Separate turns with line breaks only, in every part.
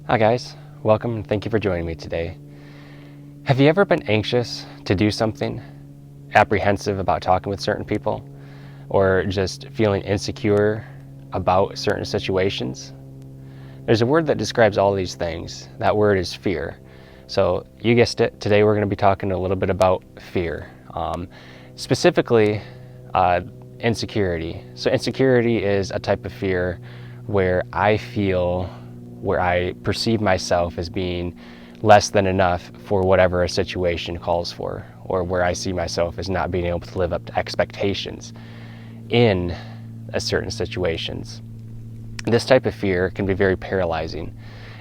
Hi guys, welcome and thank you for joining me today. Have you ever been anxious to do something, apprehensive about talking with certain people, or just feeling insecure about certain situations? There's a word that describes all these things. That word is fear. So you guessed it, today we're going to be talking a little bit about fear. Specifically, insecurity. So insecurity is a type of fear where I perceive myself as being less than enough for whatever a situation calls for, or where I see myself as not being able to live up to expectations in a certain situations. This type of fear can be very paralyzing.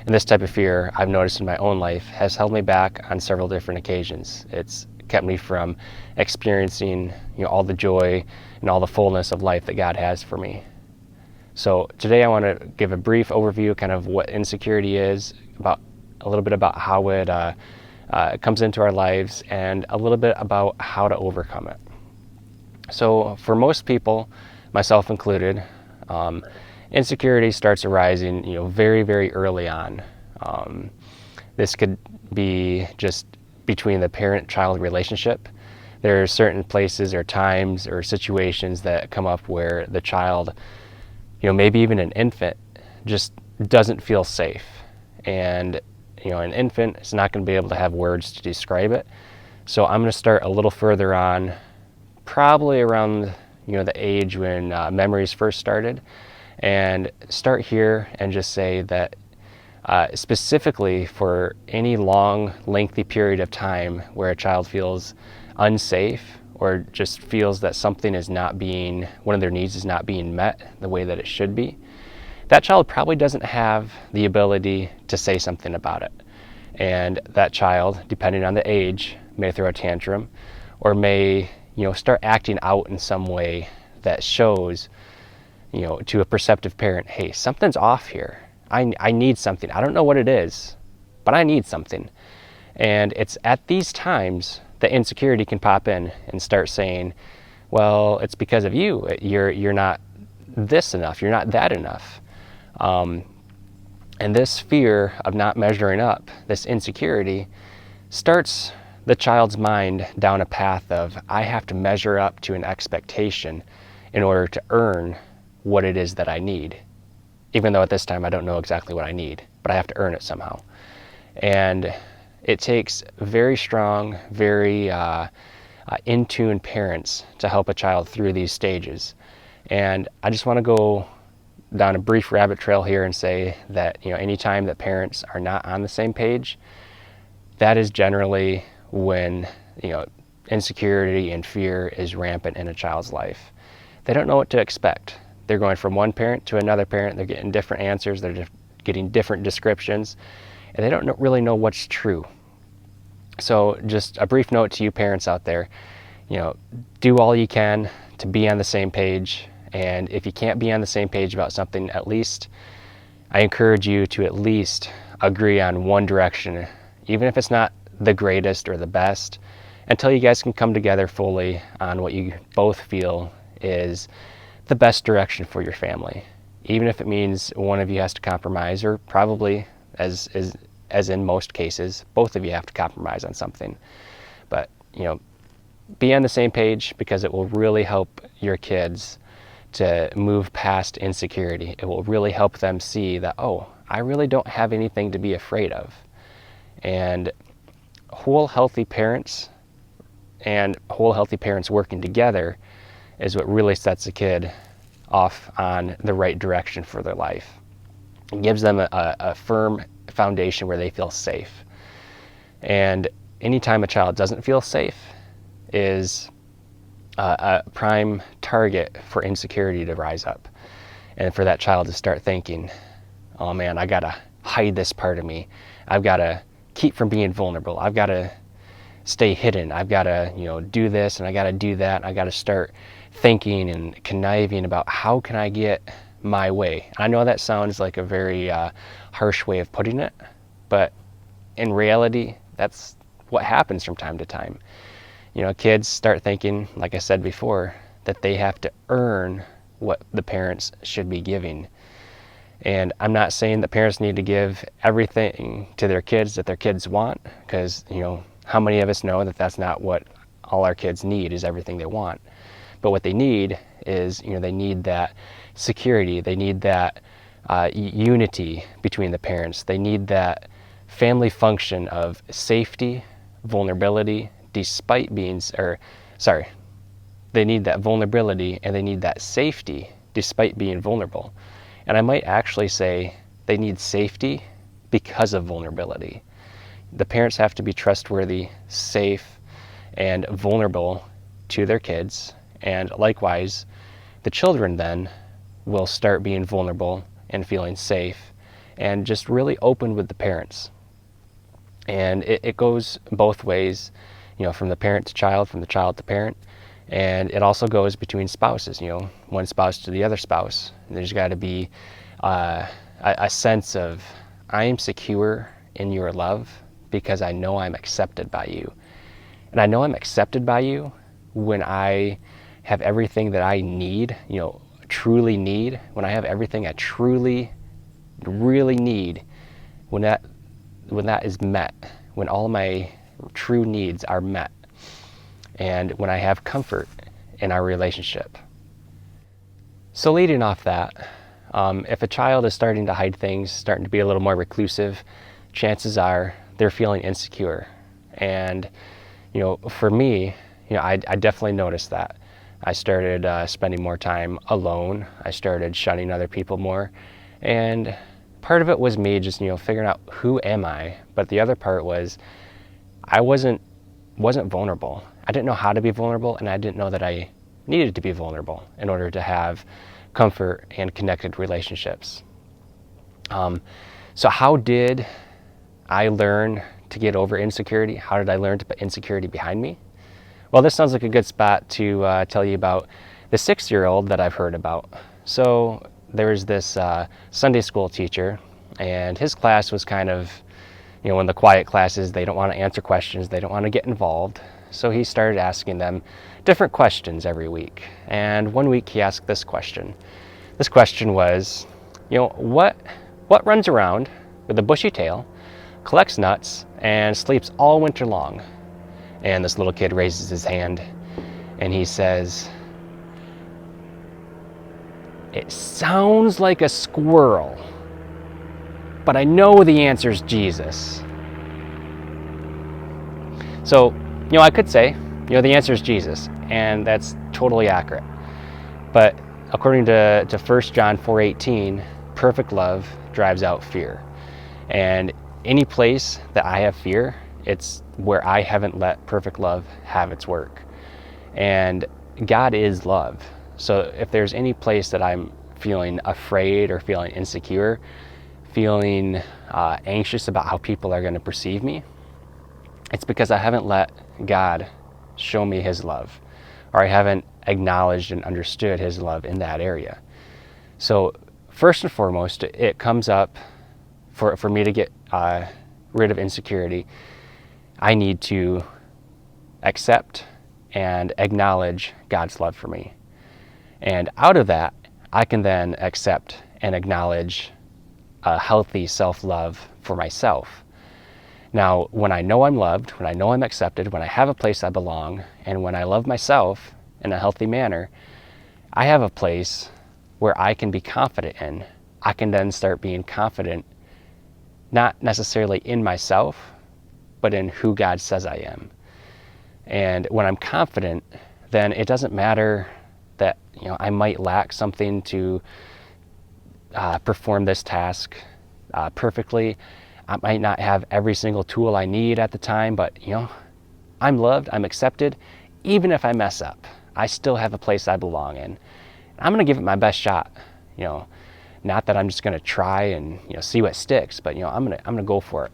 And this type of fear, I've noticed in my own life, has held me back on several different occasions. It's kept me from experiencing, all the joy and all the fullness of life that God has for me. So today I want to give a brief overview, kind of what insecurity is, about a little bit about how it comes into our lives, and a little bit about how to overcome it. So for most people, myself included, insecurity starts arising, very, very early on. This could be just between the parent-child relationship. There are certain places or times or situations that come up where the child, maybe even an infant, just doesn't feel safe. And, an infant is not going to be able to have words to describe it. So I'm going to start a little further on, probably around, the age when memories first started, and start here and just say that specifically for any long, lengthy period of time where a child feels unsafe or just feels that something is not being, one of their needs is not being met the way that it should be, that child probably doesn't have the ability to say something about it. And that child, depending on the age, may throw a tantrum or may, start acting out in some way that shows, to a perceptive parent, hey, something's off here. I need something. I don't know what it is, but I need something. And it's at these times that insecurity can pop in and start saying, well, it's because of you. You're not this enough. You're not that enough. And this fear of not measuring up, this insecurity, starts the child's mind down a path of, I have to measure up to an expectation in order to earn what it is that I need. Even though at this time I don't know exactly what I need, but I have to earn it somehow. And it takes very strong, very in-tune parents to help a child through these stages. And I just want to go down a brief rabbit trail here and say that, anytime that parents are not on the same page, that is generally when, insecurity and fear is rampant in a child's life. They don't know what to expect. They're going from one parent to another parent. They're getting different answers. They're getting different descriptions, and they don't really know what's true. So just a brief note to you parents out there, do all you can to be on the same page. And if you can't be on the same page about something, at least I encourage you to at least agree on one direction, even if it's not the greatest or the best, until you guys can come together fully on what you both feel is the best direction for your family. Even if it means one of you has to compromise, or probably, as in most cases, both of you have to compromise on something. But, be on the same page, because it will really help your kids to move past insecurity. It will really help them see that, oh, I really don't have anything to be afraid of. And whole healthy parents working together is what really sets a kid off on the right direction for their life. It gives them a firm foundation where they feel safe. And anytime a child doesn't feel safe is a prime target for insecurity to rise up, and for that child to start thinking, oh man, I gotta hide this part of me. I've gotta keep from being vulnerable. I've gotta stay hidden. I've gotta, do this and I gotta do that. I gotta start thinking and conniving about how can I get my way. I know that sounds like a very harsh way of putting it, but in reality, that's what happens from time to time. Kids start thinking, like I said before, that they have to earn what the parents should be giving. And I'm not saying that parents need to give everything to their kids that their kids want, because, how many of us know that that's not what all our kids need, is everything they want. But what they need is, they need that security. They need that unity between the parents. They need that family function of safety, vulnerability, they need that vulnerability and they need that safety despite being vulnerable. And I might actually say they need safety because of vulnerability. The parents have to be trustworthy, safe, and vulnerable to their kids. And likewise, the children then will start being vulnerable and feeling safe and just really open with the parents. And it goes both ways, from the parent to child, from the child to parent. And it also goes between spouses, one spouse to the other spouse. There's got to be a sense of, I am secure in your love because I know I'm accepted by you. And I know I'm accepted by you when I have everything that I need, truly need, when I have everything I truly, really need, when that is met, when all my true needs are met, and when I have comfort in our relationship. So leading off that, if a child is starting to hide things, starting to be a little more reclusive, chances are they're feeling insecure. And, for me, I definitely noticed that. I started spending more time alone. I started shunning other people more. And part of it was me just, figuring out who am I. But the other part was I wasn't vulnerable. I didn't know how to be vulnerable, and I didn't know that I needed to be vulnerable in order to have comfort and connected relationships. So how did I learn to get over insecurity? How did I learn to put insecurity behind me? Well, this sounds like a good spot to tell you about the 6-year-old that I've heard about. So there was this Sunday school teacher, and his class was kind of, one of the quiet classes. They don't want to answer questions. They don't want to get involved. So he started asking them different questions every week. And one week he asked this question. This question was, what runs around with a bushy tail, collects nuts, and sleeps all winter long? And this little kid raises his hand and he says, "It sounds like a squirrel, but I know the answer is Jesus." So, I could say, the answer is Jesus, and that's totally accurate. But according to 1 John 4:18, perfect love drives out fear. And any place that I have fear, it's where I haven't let perfect love have its work. And God is love. So if there's any place that I'm feeling afraid or feeling insecure, feeling anxious about how people are going to perceive me, it's because I haven't let God show me his love, or I haven't acknowledged and understood his love in that area. So first and foremost, it comes up for me to get rid of insecurity. I need to accept and acknowledge God's love for me. And out of that, I can then accept and acknowledge a healthy self-love for myself. Now, when I know I'm loved, when I know I'm accepted, when I have a place I belong, and when I love myself in a healthy manner, I have a place where I can be confident in. I can then start being confident, not necessarily in myself, but in who God says I am. And when I'm confident, then it doesn't matter that I might lack something to perform this task perfectly. I might not have every single tool I need at the time, but I'm loved, I'm accepted. Even if I mess up, I still have a place I belong in. I'm going to give it my best shot. Not that I'm just going to try and see what sticks, but I'm going to go for it.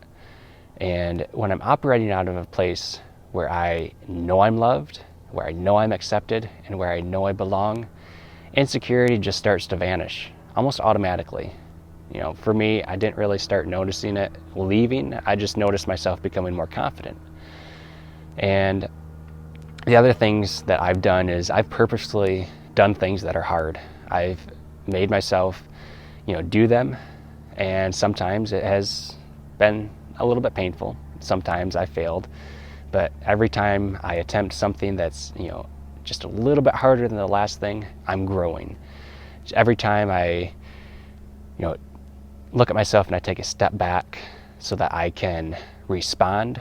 And when I'm operating out of a place where I know I'm loved, where I know I'm accepted, and where I know I belong, insecurity just starts to vanish almost automatically. For me, I didn't really start noticing it leaving. I just noticed myself becoming more confident. And the other things that I've done is I've purposely done things that are hard. I've made myself do them. And sometimes it has been a little bit painful. Sometimes I failed, but every time I attempt something that's, just a little bit harder than the last thing, I'm growing. Every time I, look at myself and I take a step back so that I can respond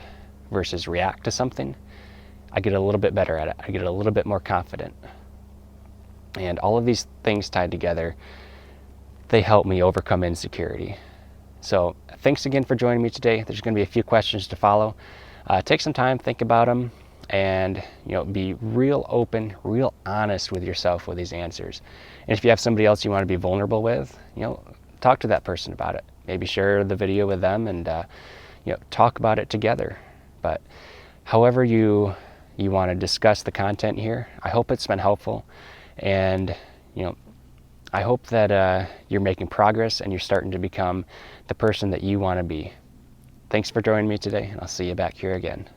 versus react to something, I get a little bit better at it. I get a little bit more confident. And all of these things tied together, they help me overcome insecurity. So thanks again for joining me today. There's going to be a few questions to follow. Take some time, think about them, and be real open, real honest with yourself with these answers. And if you have somebody else you want to be vulnerable with, talk to that person about it. Maybe share the video with them and talk about it together. But however you want to discuss the content here, I hope it's been helpful. And I hope that you're making progress and you're starting to become the person that you want to be. Thanks for joining me today, and I'll see you back here again.